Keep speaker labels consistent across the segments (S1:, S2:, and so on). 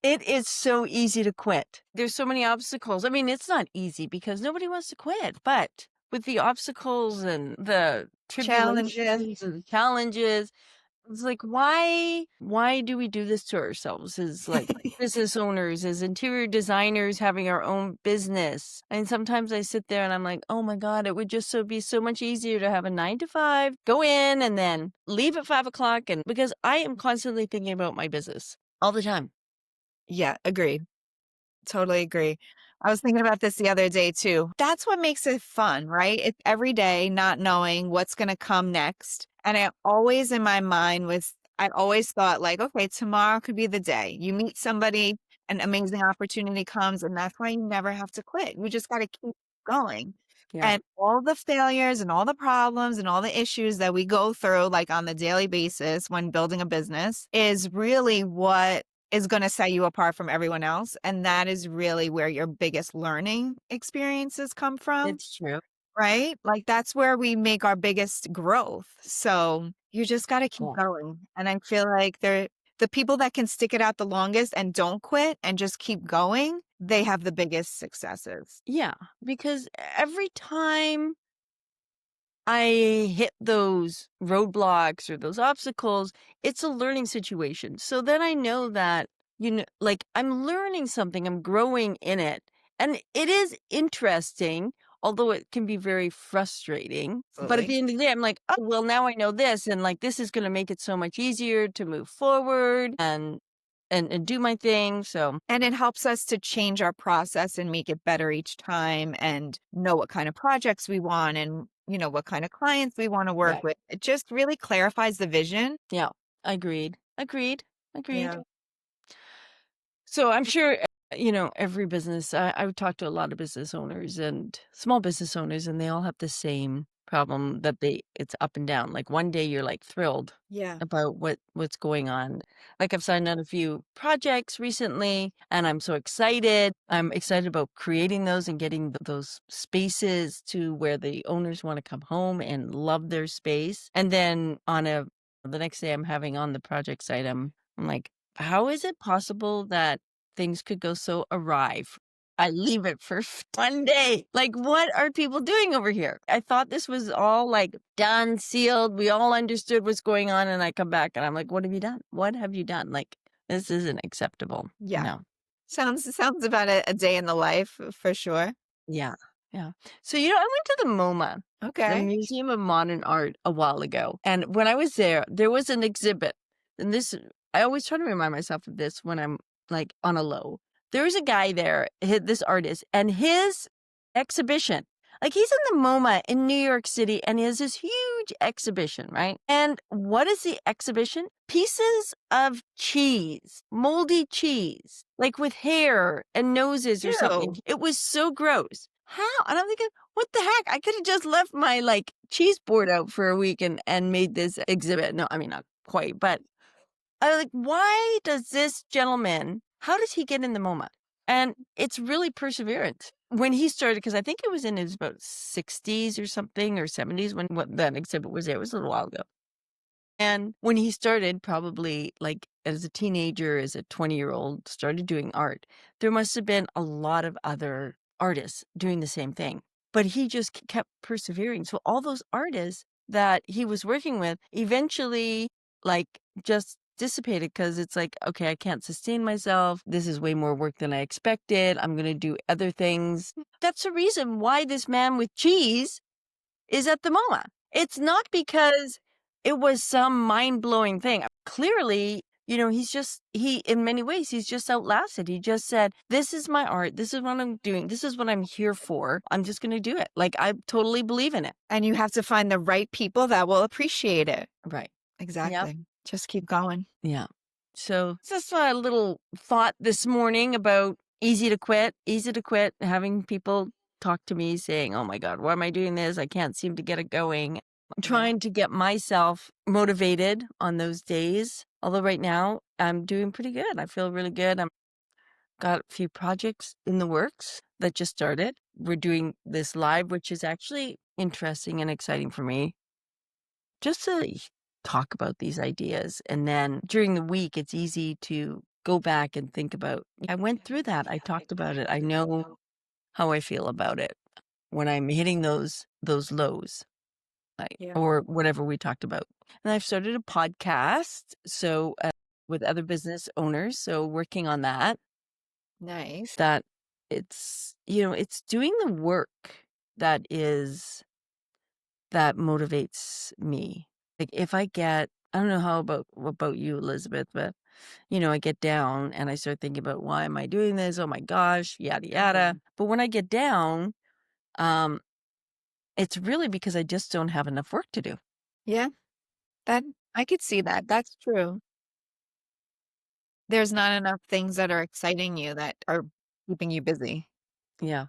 S1: It is so easy to quit. There's so many obstacles. I mean, it's not easy because nobody wants to quit, but with the obstacles and the
S2: Challenges.
S1: tribulations and challenges, it's like, why do we do this to ourselves as like business owners, as interior designers having our own business? And sometimes I sit there and I'm like, oh my God, it would just be so much easier to have a 9 to 5, go in and then leave at 5 o'clock. And because I am constantly thinking about my business all the time.
S2: Yeah, agree. Totally agree. I was thinking about this the other day too. That's what makes it fun, right? It's every day not knowing what's going to come next. And I always in my mind I always thought like, okay, tomorrow could be the day. You meet somebody, an amazing opportunity comes, and that's why you never have to quit. You just got to keep going.
S1: Yeah.
S2: And all the failures and all the problems and all the issues that we go through, like on the daily basis when building a business, is really what is going to set you apart from everyone else. And that is really where your biggest learning experiences come from,
S1: It's true.
S2: right? Like that's where we make our biggest growth. So you just got to keep
S1: Yeah.
S2: going. And I feel like the people that can stick it out the longest and don't quit and just keep going, they have the biggest successes.
S1: Yeah. Because every time I hit those roadblocks or those obstacles, it's a learning situation. So then I know that, like I'm learning something, I'm growing in it. And it is interesting, although it can be very frustrating. But at
S2: Absolutely.
S1: the end of the day, I'm like, oh, well, now I know this. And like, this is going to make it so much easier to move forward and do my thing. So,
S2: And it helps us to change our process and make it better each time and know what kind of projects we want and, what kind of clients we want to work
S1: yeah,
S2: with. It just really clarifies the vision.
S1: yeah, agreed, agreed, agreed.
S2: Yeah.
S1: So I'm sure, every business, I would talk to a lot of business owners and small business owners, and they all have the same problem that it's up and down. Like one day you're like thrilled
S2: Yeah.
S1: about what's going on. Like I've signed on a few projects recently and I'm so excited. I'm excited about creating those and getting those spaces to where the owners want to come home and love their space. And then the next day I'm having on the project site, I'm like, how is it possible that things could go so awry? I leave it for 1 day. Like, what are people doing over here? I thought this was all like done, sealed. We all understood what's going on. And I come back and I'm like, what have you done? What have you done? Like, this isn't acceptable.
S2: Yeah.
S1: No.
S2: Sounds about a day in the life for sure.
S1: Yeah. Yeah. So, I went to the MoMA, the
S2: Okay.
S1: Museum of Modern Art, a while ago. And when I was there was an exhibit. And I always try to remind myself of this when I'm like on a low. There's a guy there, this artist, and his exhibition, like he's in the MoMA in New York City and he has this huge exhibition, right? And what is the exhibition? Pieces of cheese, moldy cheese, like with hair and noses or something.
S2: Ew.
S1: It was so gross. How? And I'm thinking, what the heck? I could have just left my like cheese board out for a week and made this exhibit. No, I mean, not quite, but I was like, why does this gentleman, how does he get in the MoMA? And it's really perseverance. When he started, because I think it was in his about 60s or something or 70s when what that exhibit was there. It was a little while ago. And when he started, probably like as a teenager, as a 20-year-old, started doing art, there must have been a lot of other artists doing the same thing. But he just kept persevering. So all those artists that he was working with eventually like just dissipated because it's like, okay, I can't sustain myself. This is way more work than I expected. I'm going to do other things. That's the reason why this man with cheese is at the MoMA. It's not because it was some mind-blowing thing. Clearly, in many ways, he's just outlasted. He just said, this is my art. This is what I'm doing. This is what I'm here for. I'm just going to do it. Like, I totally believe in it.
S2: And you have to find the right people that will appreciate it.
S1: Right. Yep.
S2: Exactly. Just keep going.
S1: Yeah. So it's just a little thought this morning about easy to quit, having people talk to me saying, oh my God, why am I doing this? I can't seem to get it going. I'm trying to get myself motivated on those days. Although right now I'm doing pretty good. I feel really good. I've got a few projects in the works that just started. We're doing this live, which is actually interesting and exciting for me just to talk about these ideas. And then during the week, it's easy to go back and think about. I went through that. I talked about it. I know how I feel about it when I'm hitting those lows, like,
S2: Yeah.
S1: or whatever we talked about. And I've started a podcast, so with other business owners, so working on that.
S2: Nice.
S1: That it's it's doing the work that is that motivates me. Like if I get, I don't know how about you, Elizabeth, but I get down and I start thinking about why am I doing this? Oh my gosh, yada yada. But when I get down, um, it's really because I just don't have enough work to do.
S2: Yeah. That I could see that. That's true. There's not enough things that are exciting you that are keeping you busy.
S1: Yeah,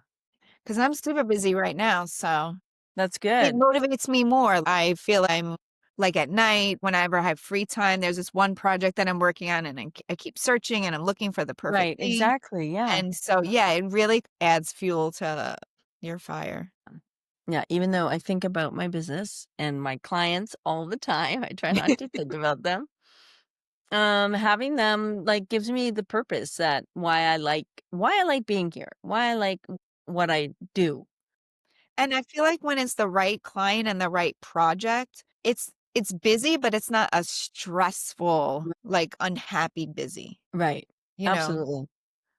S2: Because I'm super busy right now, so
S1: that's
S2: it
S1: good.
S2: motivates me more. I feel I'm like at night, whenever I have free time, there's this one project that I'm working on, and I keep searching and I'm looking for the perfect
S1: Right,
S2: thing.
S1: exactly. Yeah.
S2: And so, yeah, it really adds fuel to your fire.
S1: Yeah, even though I think about my business and my clients all the time, I try not to think about them. Having them like gives me the purpose that why I like being here, why I like what I do.
S2: And I feel like when it's the right client and the right project, it's busy, but it's not a stressful, like, unhappy busy,
S1: Right.
S2: you know?
S1: Absolutely.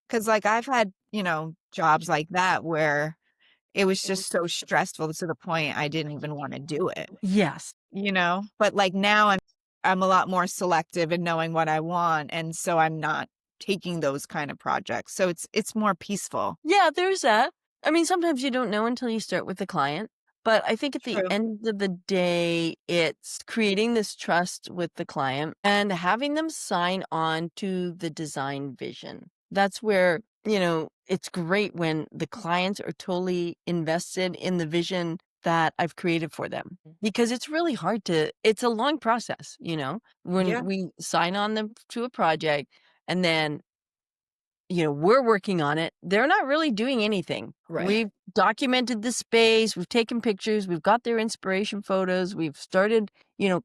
S2: Because like, I've had, jobs like that where it was just so stressful to the point I didn't even wanna do it,
S1: Yes.
S2: you know? But, like, now I'm a lot more selective in knowing what I want, and so I'm not taking those kind of projects, so it's more peaceful.
S1: Yeah, there's that. I mean, sometimes you don't know until you start with the client, but I think at the
S2: True.
S1: end of the day, it's creating this trust with the client and having them sign on to the design vision. That's where, it's great when the clients are totally invested in the vision that I've created for them because it's really hard it's a long process, when
S2: Yeah.
S1: we sign on them to a project and then we're working on it. They're not really doing anything.
S2: Right.
S1: We've documented the space, we've taken pictures, we've got their inspiration photos, we've started,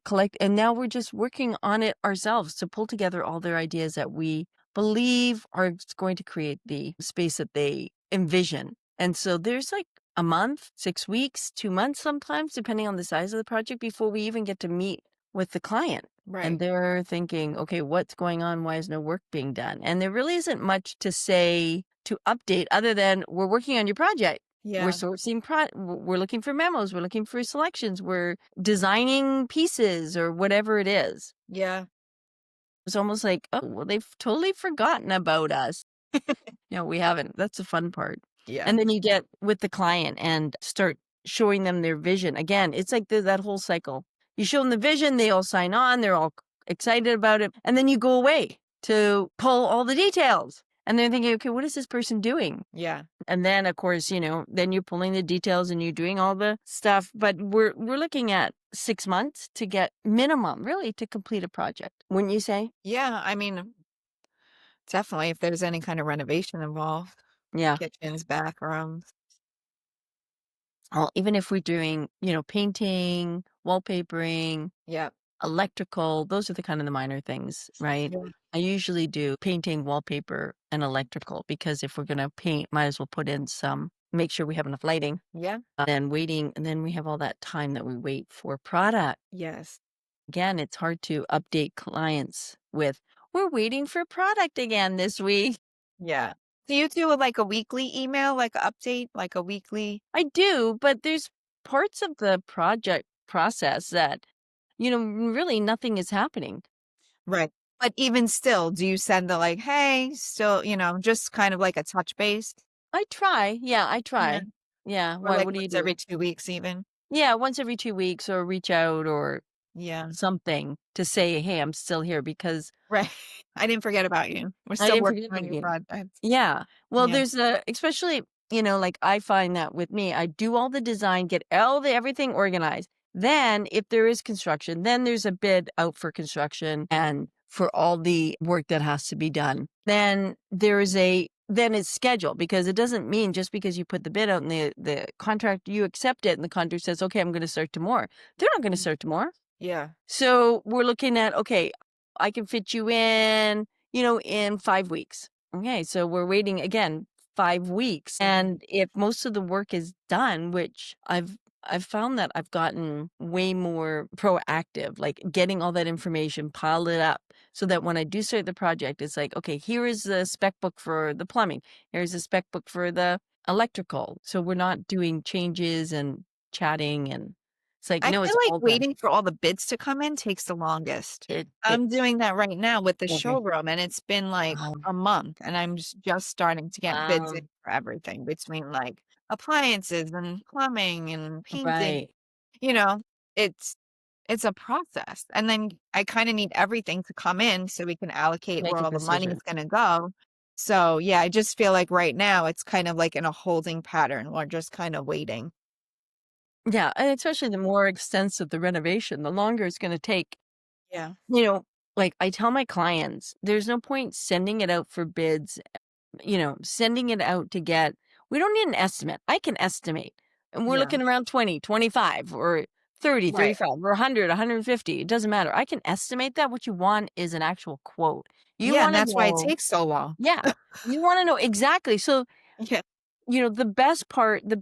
S1: collect, and now we're just working on it ourselves to pull together all their ideas that we believe are going to create the space that they envision. And so there's like a month, 6 weeks, 2 months sometimes, depending on the size of the project, before we even get to meet with the client. And
S2: Right.
S1: they're thinking, okay, what's going on? Why is no work being done? And there really isn't much to say to update other than we're working on your project. We're
S2: Yeah.
S1: sourcing, we're looking for memos, we're looking for selections, we're designing pieces or whatever it is.
S2: Yeah.
S1: It's almost like, oh, well, they've totally forgotten about us. No, we haven't. That's the fun part.
S2: Yeah.
S1: And then you get with the client and start showing them their vision. Again, it's like that whole cycle. You show them the vision, they all sign on, they're all excited about it. And then you go away to pull all the details. And they're thinking, okay, what is this person doing?
S2: Yeah.
S1: And then of course, then you're pulling the details and you're doing all the stuff. But we're looking at 6 months to get minimum, really, to complete a project. Wouldn't you say?
S2: Yeah. I mean, definitely if there's any kind of renovation involved,
S1: Yeah.
S2: kitchens, bathrooms.
S1: Well, even if we're doing, painting, wallpapering,
S2: Yeah.
S1: electrical, those are the kind of the minor things, right?
S2: Yeah.
S1: I usually do painting, wallpaper, and electrical because if we're going to paint, might as well put in make sure we have enough lighting,
S2: Yeah.
S1: then waiting, and then we have all that time that we wait for product.
S2: Yes.
S1: Again, it's hard to update clients with, we're waiting for product again this week.
S2: Yeah. Do you do like a weekly email, like a update, like a weekly?
S1: I do, but there's parts of the project process that, really nothing is happening.
S2: Right. But even still, do you send the like, hey, still, just kind of like a touch base?
S1: I try. Yeah, I
S2: Yeah.
S1: try. Yeah.
S2: Or
S1: Why?
S2: like
S1: What do you
S2: once
S1: do?
S2: every 2 weeks even?
S1: Yeah, once every 2 weeks, or reach out or
S2: Yeah.
S1: something to say, hey, I'm still here because
S2: Right. I didn't forget about you. We're
S1: I
S2: still
S1: didn't
S2: working
S1: forget
S2: on
S1: about
S2: your
S1: you.
S2: project.
S1: Yeah. Well,
S2: Yeah.
S1: there's especially, like I find that with me, I do all the design, get all the everything organized. Then if there is construction, then there's a bid out for construction and for all the work that has to be done. Then it's scheduled because it doesn't mean just because you put the bid out and the contract, you accept it and the contract says, okay, I'm going to start tomorrow. They're not going to start tomorrow.
S2: Yeah.
S1: So we're looking at, okay, I can fit you in, in 5 weeks. Okay, so we're waiting again 5 weeks, and if most of the work is done, which I've found that I've gotten way more proactive, like getting all that information, piled it up so that when I do start the project, it's like, okay, here is the spec book for the plumbing. Here's the spec book for the electrical. So we're not doing changes and chatting, and it's like,
S2: I
S1: no,
S2: feel
S1: it's
S2: like
S1: all done.
S2: waiting for all the bids to come in takes the longest.
S1: It
S2: I'm doing that right now with the
S1: okay.
S2: showroom, and it's been like
S1: Um,
S2: a month, and I'm just starting to get bids in
S1: um,
S2: for everything between like appliances and plumbing and painting.
S1: right.
S2: You know, it's it's a process. And then I kind of need everything to come in so we can allocate
S1: Make
S2: where
S1: a
S2: all the money
S1: decision.
S2: is going to go. So, yeah, I just feel like right now it's kind of like in a holding pattern. We're just kind of waiting.
S1: Yeah, and especially the more extensive the renovation, the longer it's gonna take.
S2: Yeah.
S1: You know, like, I tell my clients, there's no point sending it out for bids, sending it out to get we don't need an estimate. I can estimate, and we're
S2: Yeah.
S1: looking around 20, 25, or 30,
S2: Right.
S1: 35, or 100, 150. It doesn't matter. I can estimate that. What you want is an actual quote. You
S2: Yeah. And
S1: wanna
S2: that's why it
S1: know.
S2: takes so long.
S1: Yeah, you wanna know exactly. So
S2: Yeah.
S1: the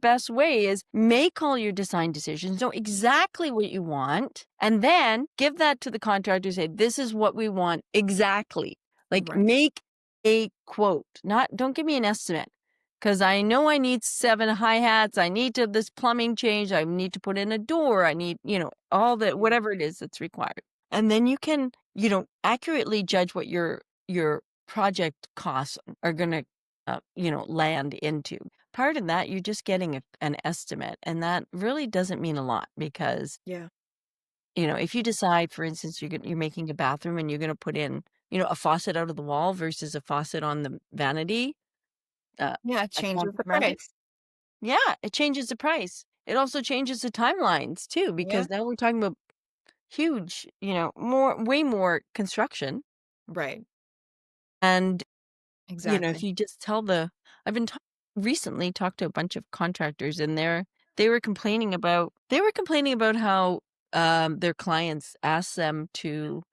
S1: best way is make all your design decisions, know exactly what you want, and then give that to the contractor, say, this is what we want exactly. Like,
S2: Right.
S1: make a quote, not, don't give me an estimate. Cause I know I need 7 hi-hats. I need to, this plumbing change. I need to put in a door. I need, all the,
S2: Yeah.
S1: whatever it is that's required. And then you can, accurately judge what your project costs are going to, land into. Part of that, you're just getting an estimate, and that really doesn't mean a lot because,
S2: Yeah.
S1: if you decide, for instance, you're making a bathroom and you're gonna put in, a faucet out of the wall versus a faucet on the vanity,
S2: Yeah. It
S1: a
S2: changes
S1: counter
S2: the
S1: vanity.
S2: price.
S1: Yeah, it changes the price. It also changes the timelines too,
S2: Yeah.
S1: because now we're talking about huge, way more construction.
S2: Right.
S1: And, if
S2: Exactly.
S1: you just tell I've been recently talked to a bunch of contractors, and they were complaining about how their clients ask them to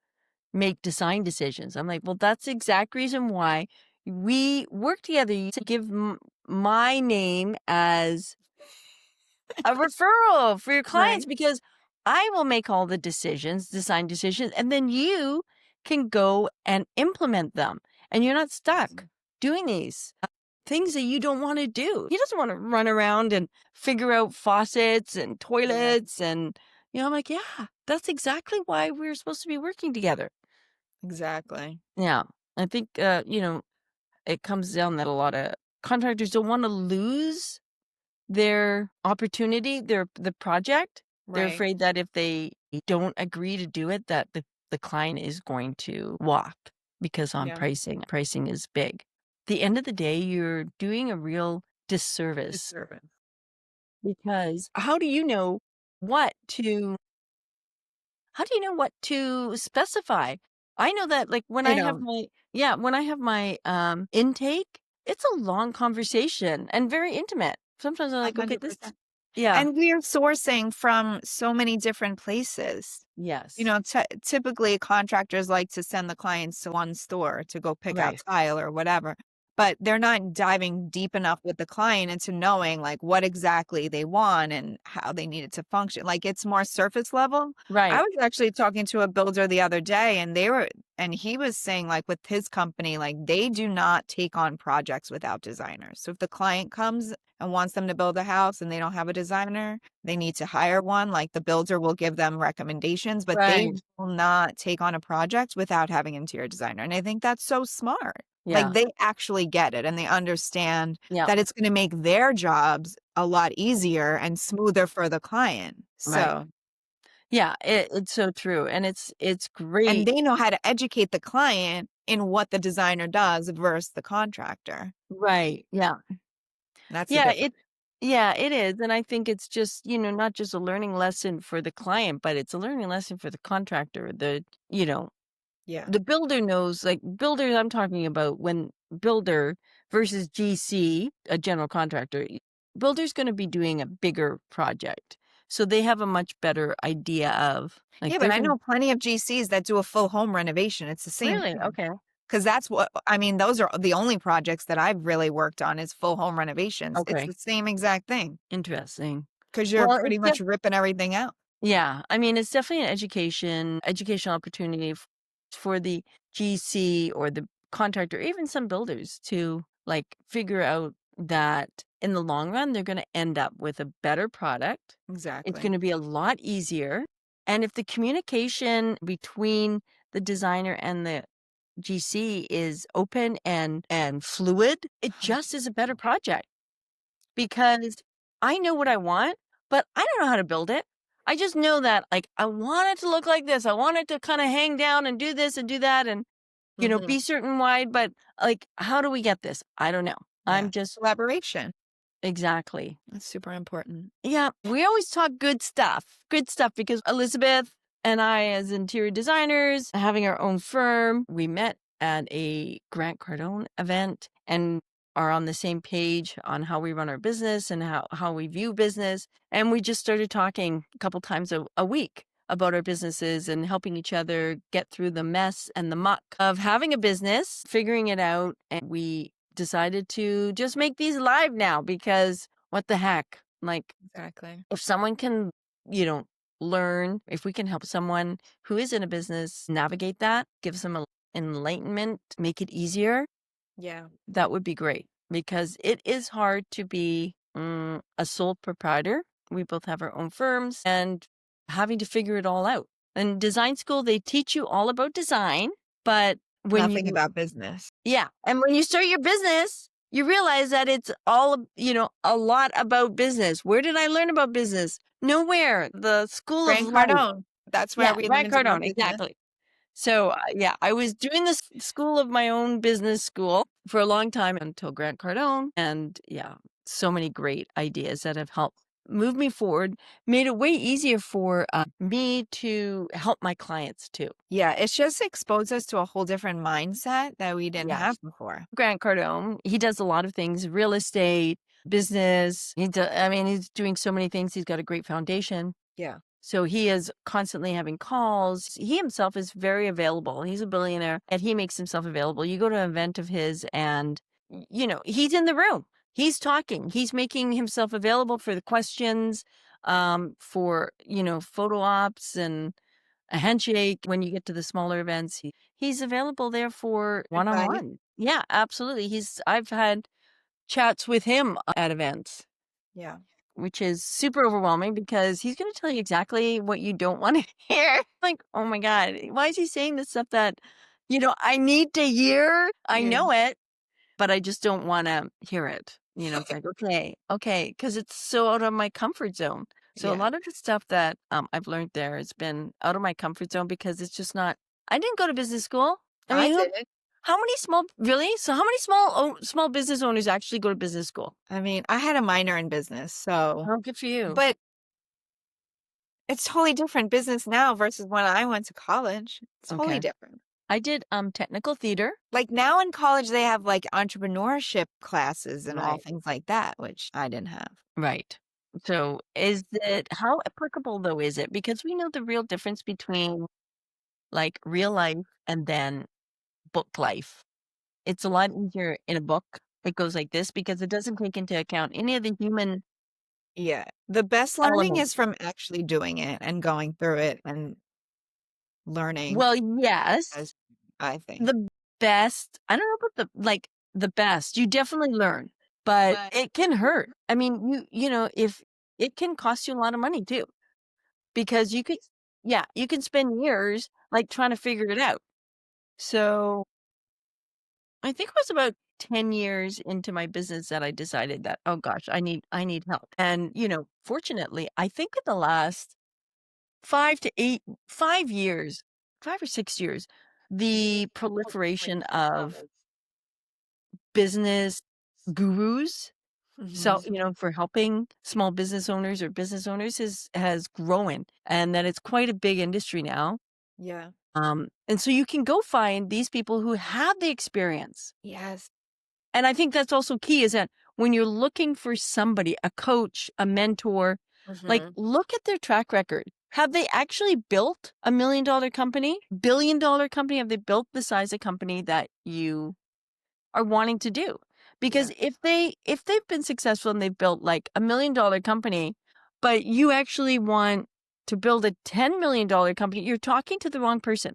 S1: make design decisions. I'm like, well, that's the exact reason why we work together. You to give my name as a referral for your clients,
S2: Right.
S1: because I will make all the decisions, design decisions, and then you can go and implement them. And you're not stuck doing these things that you don't want to do. He doesn't want to run around and figure out faucets and
S2: Yeah.
S1: toilets. And, I'm like, yeah, that's exactly why we're supposed to be working together.
S2: Exactly.
S1: Yeah. I think, it comes down that a lot of contractors don't want to lose their opportunity, the project. They're
S2: Right.
S1: afraid that if they don't agree to do it, that the client is going to walk because on
S2: Yeah.
S1: pricing is big. The end of the day, you're doing a real disservice,
S2: Disturbance.
S1: because how do you know what to specify? I know that, like,
S2: I don't.
S1: when I have my intake, it's a long conversation and very intimate. Sometimes I'm like, okay, this
S2: 100%.
S1: yeah.
S2: And we're sourcing from so many different places.
S1: Yes.
S2: Typically contractors like to send the clients to one store to go pick out
S1: Right.
S2: tile or whatever, but they're not diving deep enough with the client into knowing like what exactly they want and how they need it to function. Like it's more surface level. I
S1: Right.
S2: was actually talking to a builder the other day and he was saying like with his company, like they do not take on projects without designers. So if the client comes and wants them to build a house and they don't have a designer, they need to hire one. Like the builder will give them recommendations, but they
S1: Right.
S2: will not take on a project without having an interior designer. And I think that's so smart. Like
S1: Yeah.
S2: they actually get it and they understand
S1: Yeah.
S2: that it's going to make their jobs a lot easier and smoother for the client.
S1: Right.
S2: So,
S1: Yeah, it's so true, and it's
S2: and
S1: great.
S2: they know how to educate the client in what the designer does versus the contractor.
S1: Right. Yeah.
S2: That's the
S1: Yeah,
S2: difference.
S1: it is, and I think it's just, not just a learning lesson for the client, but it's a learning lesson for the contractor.
S2: Yeah.
S1: The builder knows, like, builders I'm talking about, when builder versus GC, a general contractor, builder's gonna be doing a bigger project. So they have a much better idea of, like,
S2: Yeah, but
S1: they're
S2: I
S1: gonna
S2: know plenty of GCs that do a full home renovation. It's the same
S1: really?
S2: thing.
S1: Okay.
S2: 'Cause that's what I mean, those are the only projects that I've really worked on is full home renovations. It's
S1: Okay.
S2: the same exact thing
S1: Interesting.
S2: because 'cause you're
S1: Well,
S2: pretty much ripping everything out.
S1: yeah, I mean, it's definitely an educational opportunity for the GC or the contractor, even some builders to like figure out that in the long run, they're going to end up with a better product. It's
S2: Exactly.
S1: going to be a lot easier. And if the communication between the designer and the GC is open and fluid, it just is a better project because I know what I want, but I don't know how to build it. I just know that like I want it to look like this. I want it to kind of hang down and do this and do that and
S2: Mhm.
S1: be certain wide, but like how do we get this? I don't know.
S2: Yeah.
S1: I'm just
S2: Collaboration.
S1: exactly.
S2: That's super important.
S1: Yeah, we always talk good stuff because Elizabeth and I, as interior designers, having our own firm, we met at a Grant Cardone event and are on the same page on how we run our business and how we view business. And we just started talking a couple times a week about our businesses and helping each other get through the mess and the muck of having a business, figuring it out. And we decided to just make these live now because what the heck? Like,
S2: Exactly.
S1: if someone can, you know, learn, if we can help someone who is in a business navigate that, give them enlightenment, make it easier,
S2: Yeah.
S1: that would be great because it is hard to be a sole proprietor. We both have our own firms and having to figure it all out. In design school, they teach you all about design, but when
S2: Nothing
S1: you
S2: about business.
S1: yeah. And when you start your business, you realize that it's all, a lot about business. Where did I learn about business? Nowhere. The school of
S2: Grant
S1: life.
S2: Cardone. That's where
S1: Yeah,
S2: we
S1: Grant
S2: learned about
S1: Cardone,
S2: business.
S1: exactly. So, yeah, I was doing this school of my own business school for a long time until Grant Cardone. And yeah, so many great ideas that have helped move me forward, made it way easier for me to help my clients too.
S2: Yeah, it's just exposed us to a whole different mindset that we didn't
S1: Yes.
S2: have before.
S1: Grant Cardone, he does a lot of things, real estate, business. I mean, he's doing so many things. He's got a great foundation.
S2: Yeah.
S1: So he is constantly having calls. He himself is very available. He's a billionaire and he makes himself available. You go to an event of his and, he's in the room. He's talking. He's making himself available for the questions, for, photo ops and a handshake when you get to the smaller events. He's available there for
S2: Advice.
S1: one-on-one. Yeah, absolutely. I've had chats with him at events,
S2: Yeah.
S1: which is super overwhelming because he's going to tell you exactly what you don't want to hear. Like, oh my God, why is he saying this stuff that, I need to hear? I
S2: Yeah.
S1: know it, but I just don't want to hear it. It's like, okay, because it's so out of my comfort zone. So a
S2: Yeah.
S1: lot of the stuff that I've learned there has been out of my comfort zone because it's just not. I didn't go to business school. I
S2: I
S1: mean,
S2: did.
S1: how many small really? So how many small business owners actually go to business school?
S2: I mean, I had a minor in business, so
S1: Oh, good for you.
S2: but it's totally different business now versus when I went to college. It's totally
S1: Okay.
S2: different.
S1: I did technical theater.
S2: Like now in college, they have like entrepreneurship classes and all
S1: Right.
S2: things like that, which I didn't have.
S1: Right. So is it how applicable though is it? Because we know the real difference between like real life and then book life. It's a lot easier in a book. It goes like this because it doesn't take into account any of the human
S2: Yeah. The best learning
S1: elements.
S2: is from actually doing it and going through it and learning
S1: Well, yes,
S2: as I think.
S1: the best. I don't know about the best. You definitely learn, but
S2: But
S1: it can hurt. I mean, if it can cost you a lot of money too. Because you could yeah, you can spend years, like, trying to figure it out. So, I think it was about 10 years into my business that I decided that, "Oh gosh, I need help." And, fortunately, I think in the last 5 to 8 5 years, 5 or 6 years, the proliferation of business gurus, so,
S2: Mhm.
S1: for helping small business owners or business owners has grown, and that it's quite a big industry now.
S2: Yeah.
S1: And so you can go find these people who have the experience.
S2: Yes.
S1: And I think that's also key is that when you're looking for somebody, a coach, a mentor, like
S2: Mhm.
S1: look at their track record. Have they actually built $1 million company? $1 billion company? Have they built the size of company that you are wanting to do? Because
S2: Yeah.
S1: if they've been successful and they've built like $1 million company, but you actually want to build a $10 million company, you're talking to the wrong person.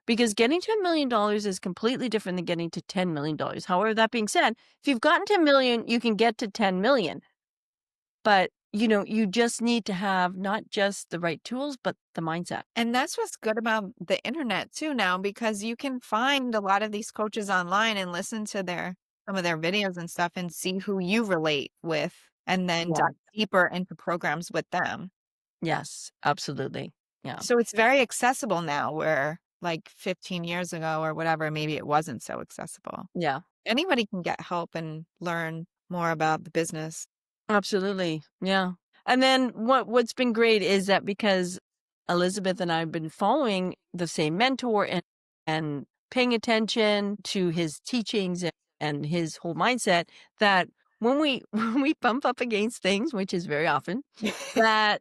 S1: Because getting to $1 million is completely different than getting to $10 million. However, that being said, if you've gotten to a million, you can get to 10 million. But you just need to have not just the right tools, but the mindset.
S2: And that's what's good about the internet too now, because you can find a lot of these coaches online and listen to some of their videos and stuff and see who you relate with and then
S1: Yeah.
S2: dive deeper into programs with them.
S1: Yes, absolutely. Yeah.
S2: So it's very accessible now where like 15 years ago or whatever, maybe it wasn't so accessible.
S1: Yeah.
S2: Anybody can get help and learn more about the business.
S1: Absolutely. Yeah. And then what's been great is that because Elizabeth and I have been following the same mentor and paying attention to his teachings and his whole mindset, that when we when we bump up against things, which is very often, that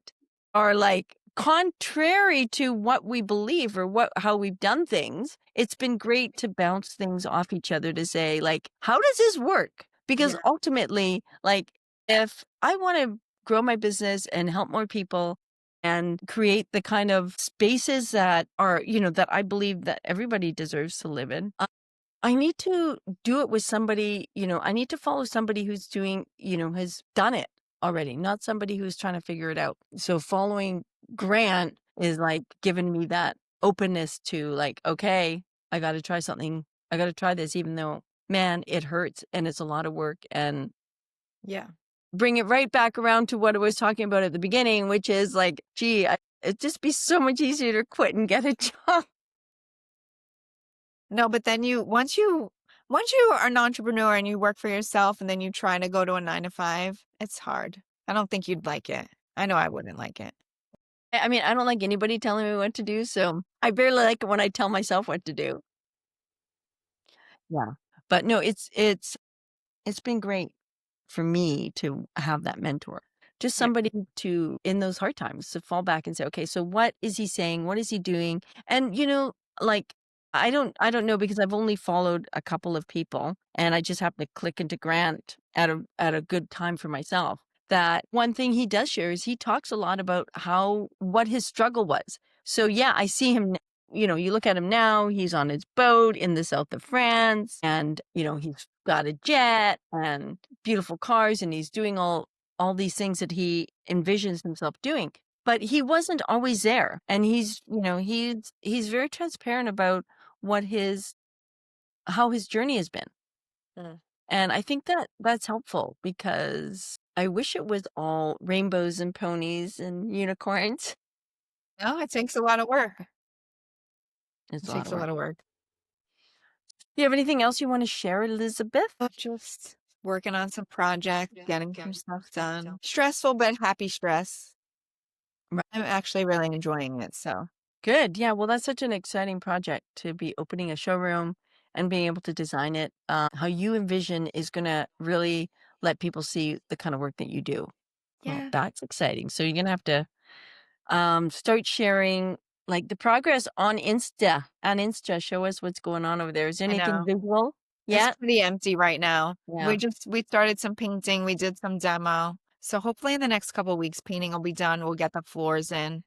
S1: are like contrary to what we believe or how we've done things, it's been great to bounce things off each other to say, like, how does this work? Because
S2: Yeah.
S1: ultimately, like, if I want to grow my business and help more people and create the kind of spaces that are, that I believe that everybody deserves to live in, I need to do it with somebody, I need to follow somebody who's doing, has done it already, not somebody who's trying to figure it out. So following Grant is like giving me that openness to like, okay, I got to try something. I got to try this, even though, man, it hurts and it's a lot of work. And
S2: Yeah.
S1: bring it right back around to what I was talking about at the beginning, which is like, gee, it'd just be so much easier to quit and get a job.
S2: No, but then once you are an entrepreneur and you work for yourself and then you try to go to a 9 to 5, it's hard. I don't think you'd like it. I know I wouldn't like it.
S1: I mean, I don't like anybody telling me what to do, so I barely like it when I tell myself what to do. Yeah. But no, it's been great for me to have that mentor. Just
S2: Yeah.
S1: somebody to in those hard times to fall back and say, "Okay, so what is he saying? What is he doing?" And like I don't know because I've only followed a couple of people and I just happened to click into Grant at a good time for myself. That one thing he does share is he talks a lot about what his struggle was. So yeah, I see him you look at him now, he's on his boat in the south of France and, he's got a jet and beautiful cars and he's doing all these things that he envisions himself doing. But he wasn't always there. And he's very transparent about what his how his journey has been.
S2: Mm.
S1: And I think that that's helpful because I wish it was all rainbows and ponies and unicorns.
S2: No, it takes a lot of work.
S1: It's
S2: It
S1: a lot
S2: takes
S1: of
S2: a
S1: work.
S2: lot of work.
S1: Do you have anything else you want to share, Elizabeth?
S2: Just working on some projects, getting some stuff done. Stressful, but happy stress. I'm actually really enjoying it. So,
S1: Good. Yeah. Well, that's such an exciting project to be opening a showroom and being able to design it. How you envision is going to really let people see the kind of work that you do. Well,
S2: yeah,
S1: that's exciting. So you're going to have to start sharing like the progress on Insta. On Insta, show us what's going on over there. Is there
S2: I
S1: anything
S2: know.
S1: visual?
S2: It's
S1: Yeah.
S2: pretty empty right now.
S1: Yeah.
S2: We started some painting, we did some demo. So hopefully in the next couple of weeks painting will be done. We'll get the floors in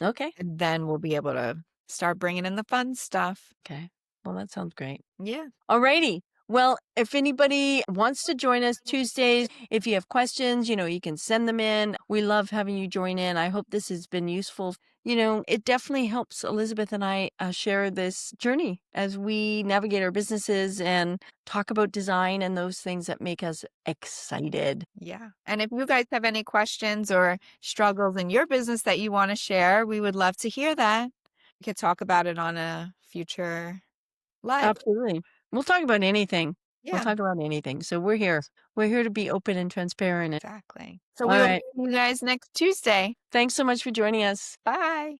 S1: Okay.
S2: and then we'll be able to start bringing in the fun stuff.
S1: Okay. Well, that sounds great.
S2: Yeah.
S1: Alrighty. Well, if anybody wants to join us Tuesdays, if you have questions, you can send them in. We love having you join in. I hope this has been useful. It definitely helps Elizabeth and I share this journey as we navigate our businesses and talk about design and those things that make us excited.
S2: Yeah. And if you guys have any questions or struggles in your business that you want to share, we would love to hear that. We could talk about it on a future live.
S1: Absolutely. We'll talk about anything. We'll
S2: Yeah,
S1: talk about anything. So we're here. We're here to be open and transparent.
S2: exactly. So
S1: All
S2: we will
S1: right.
S2: see you guys next Tuesday.
S1: Thanks so much for joining us.
S2: Bye.